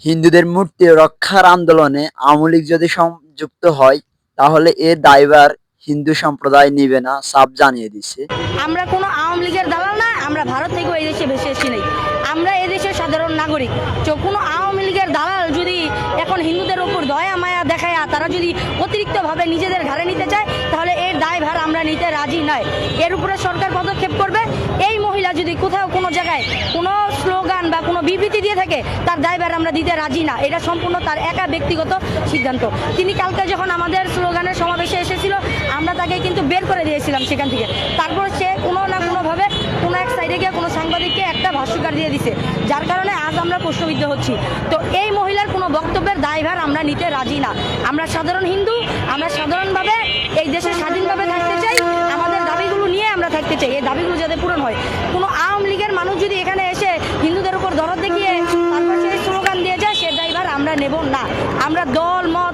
হিন্দুদের মূর্তি রক্ষার আন্দোলনে আওয়ামী লীগ যদি সংযুক্ত হয় তাহলে এর দায়ভার হিন্দু সম্প্রদায় নিবে না, সাফ জানিয়ে দিচ্ছে। আমরা কোনো আওয়ামী লীগের দালাল না, আমরা ভারত থেকে এই দেশে ভেসে এসেছি নাই, আমরা এদেশের সাধারণ নাগরিক। তো কোনো আওয়ামী লীগের দালাল যদি এখন হিন্দুদের উপর দয়া মায়া দেখায় তারা যদি অতিরিক্তভাবে নিজেদের ঘাড়ে নিতে চায় তাহলে এর দায়ভার আমরা নিতে রাজি নয়। এর উপরে সরকার পদক্ষেপ করবে। এই মহিলা যদি কোথাও কোনো জায়গায় কোনো স্লোগান বা কোনো বিবৃতি দিয়ে থাকে তার দায়ভার আমরা দিতে রাজি না, এটা সম্পূর্ণ তার একা ব্যক্তিগত সিদ্ধান্ত। তিনি কালকে যখন আমাদের স্লোগানের সমাবেশে এসেছিল আমরা তাকে কিন্তু বের করে দিয়েছিলাম সেখান থেকে। তারপর সে কোনো না কোনোভাবে কোনো এক সাইডে গিয়ে কোনো সাংবাদিককে একটা ভাষ্যকার দিয়ে দিছে, যার কারণে আজ আমরা প্রশ্নবিদ্ধ হচ্ছি। তো এই মহিলার কোনো বক্তব্যের দায়ভার আমরা নিতে রাজি না। আমরা সাধারণ হিন্দু, আমরা সাধারণভাবে এই দেশে স্বাধীনভাবে থাকতে চাই, আমাদের দাবিগুলো নিয়ে আমরা থাকতে চাই, এই দাবিগুলো যাতে পূরণ হয়। কোনো আওয়ামী লীগের মানুষ যদি এখানে এসে হিন্দুদের উপর দরদ দেখিয়ে তারপর সেই স্লোগান দিয়ে যায় সে দায়ভার আমরা নেব না। আমরা দল মত